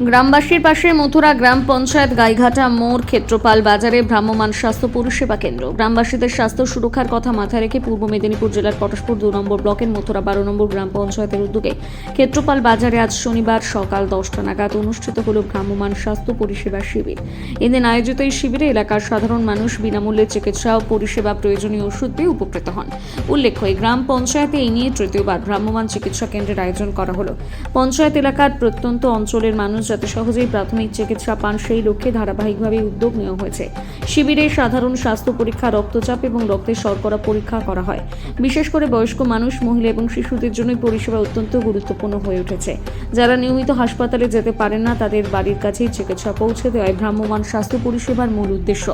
গ্রামবাসীর পাশে মথুরা গ্রাম পঞ্চায়েত গাইঘাটা মোড় ক্ষেত্রপাল বাজারে ভ্রাম্যমাণ স্বাস্থ্য পরিষেবা কেন্দ্র। গ্রামবাসীদের স্বাস্থ্য সুরক্ষার কথা মাথায় রেখে পূর্ব মেদিনীপুর জেলার পটাশপুর 2 নম্বর ব্লকের মথুরা 12 নম্বর গ্রাম পঞ্চায়েতের উদ্যোগে ক্ষেত্রপাল বাজারে আজ শনিবার সকাল 10টা নাগাদ অনুষ্ঠিত হল ভ্রাম্যমাণ স্বাস্থ্য পরিষেবা শিবির। এদিন আয়োজিত এই শিবিরে এলাকার সাধারণ মানুষ বিনামূল্যে চিকিৎসা ও পরিষেবা প্রয়োজনীয় ওষুধ পেয়ে উপকৃত হন। উল্লেখ্য, এই গ্রাম পঞ্চায়েতে এই নিয়ে তৃতীয়বার ভ্রাম্যমাণ চিকিৎসা কেন্দ্রের আয়োজন করা হলো। পঞ্চায়েত এলাকার প্রত্যন্ত অঞ্চলের মানুষ যাতে সহজেই প্রাথমিক চিকিৎসা পান সেই লক্ষ্যে ধারাবাহিকভাবে উদ্যোগ নেওয়া হয়েছে। শিবিরে সাধারণ স্বাস্থ্য পরীক্ষা, রক্তচাপ এবং রক্তের শর্করা পরীক্ষা করা হয়। বিশেষ করে বয়স্ক মানুষ, মহিলা এবং শিশুদের জন্য পরিষেবা অত্যন্ত গুরুত্বপূর্ণ হয়ে উঠেছে। যারা নিয়মিত হাসপাতালে যেতে পারেন না তাদের বাড়ির কাছেই চিকিৎসা পৌঁছে দেওয়াই ভ্রাম্যমাণ স্বাস্থ্য পরিষেবার মূল উদ্দেশ্য।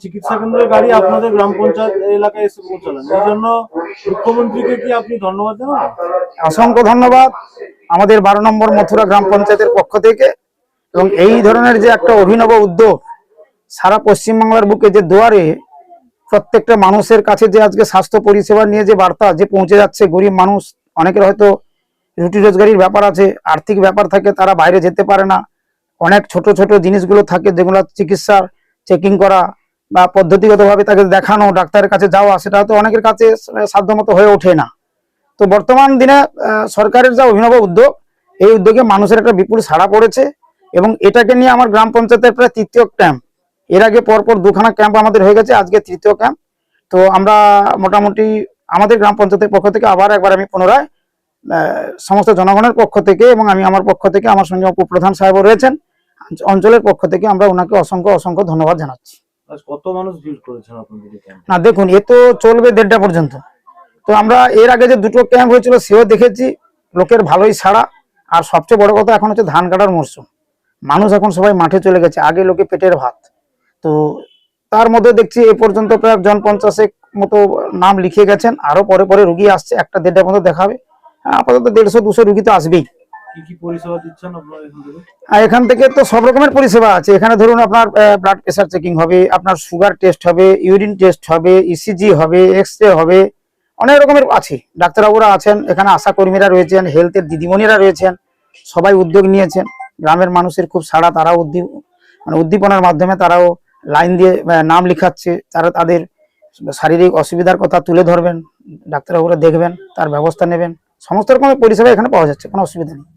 চিকিৎসা কেন্দ্রের গাড়ি আপনাদের গ্রাম পঞ্চায়েত এলাকায় এসে পৌঁছালেন, এই জন্য মুখ্যমন্ত্রীকে কি আপনি ধন্যবাদ জানাবেন? অসংখ্য ধন্যবাদ আমাদের 12 নম্বর মথুরা গ্রাম পঞ্চায়েতের পক্ষ থেকে। এবং এই ধরনের যে একটা অভিনব উদ্যোগ সারা পশ্চিমবাংলার বুকে যে দুয়ারে প্রত্যেকটা মানুষের কাছে যে আজকে স্বাস্থ্য পরিষেবা নিয়ে যে বার্তা যে পৌঁছে যাচ্ছে, গরিব মানুষ অনেকের হয়তো রুটি রোজগারির ব্যাপার আছে, আর্থিক ব্যাপার থাকে, তারা বাইরে যেতে পারে না, অনেক ছোট ছোট জিনিসগুলো থাকে যেগুলো চিকিৎসার চেকিং করা বা পদ্ধতিগতভাবে তাকে দেখানো, ডাক্তারের কাছে যাওয়া, সেটা হয়তো অনেকের কাছে সাধ্যমতো হয়ে ওঠে না। তো বর্তমান দিনে সরকারের যা অভিনব উদ্যোগ, এই উদ্যোগে মানুষের একটা বিপুল সাড়া পড়েছে এবং এটাকে নিয়ে আমার গ্রাম পঞ্চায়েতের প্রায় তৃতীয় ক্যাম্প। এর আগে পরপর 2খানা ক্যাম্প আমাদের হয়ে গেছে, আজকে তৃতীয় ক্যাম্প। তো আমরা মোটামুটি আমাদের গ্রাম পঞ্চায়েতের পক্ষ থেকে আবার একবার আমি পুনরায় সমস্ত জনগণের পক্ষ থেকে এবং আমি আমার পক্ষ থেকে, আমার সঙ্গে উপপ্রধান সাহেব রয়েছেন অঞ্চলের পক্ষ থেকে, আমরা ওনাকে অসংখ্য অসংখ্য ধন্যবাদ জানাচ্ছি। কত মানুষ ভিড় করেছেন আপনাদের ক্যাম্পে? না দেখুন, এ তো চলবে 1:30টা পর্যন্ত। তো আমরা এর আগে যে 2টো ক্যাম্প হয়েছিল সেও দেখেছি, লোকের ভালোই সাড়া। আর সবচেয়ে বড় কথা, এখন হচ্ছে ধান কাটার মরশুম, মানুষ এখন সবাই মাঠে চলে গেছে, আগে লোকে পেটের ভাত। তো তার মধ্যে দেখছি এ পর্যন্ত প্রায় 50 মতো নাম লিখে গেছেন, আরো পরে পরে রুগী আসছে, 1টা-1:30টা পর্যন্ত দেখাবে। আপাতত 150-200 রুগী তো আসবেই। কি কি পরিষেবা দিচ্ছেন আপনারা এখান থেকে? এখান থেকে তো সব রকমের পরিষেবা আছে। এখানে ধরুন আপনার ব্লাড প্রেসার চেকিং হবে, আপনার সুগার টেস্ট হবে, ইউরিন টেস্ট হবে, ইসিজি হবে, এক্সরে হবে, অনেক রকমের আছে। ডাক্তারবাবুরা আছেন এখানে, আশা কর্মীরা রয়েছেন, হেলথের দিদিমণিরা রয়েছেন, সবাই উদ্যোগ নিয়েছেন। গ্রামের মানুষের খুব সাড়া, তারাও উদ্দীপনার মাধ্যমে তারাও লাইন দিয়ে নাম লিখাচ্ছে। তারা তাদের শারীরিক অসুবিধার কথা তুলে ধরবেন, ডাক্তারবাবুরা দেখবেন, তার ব্যবস্থা নেবেন। সমস্ত রকমের পরিষেবা এখানে পাওয়া যাচ্ছে, কোনো অসুবিধা নেই।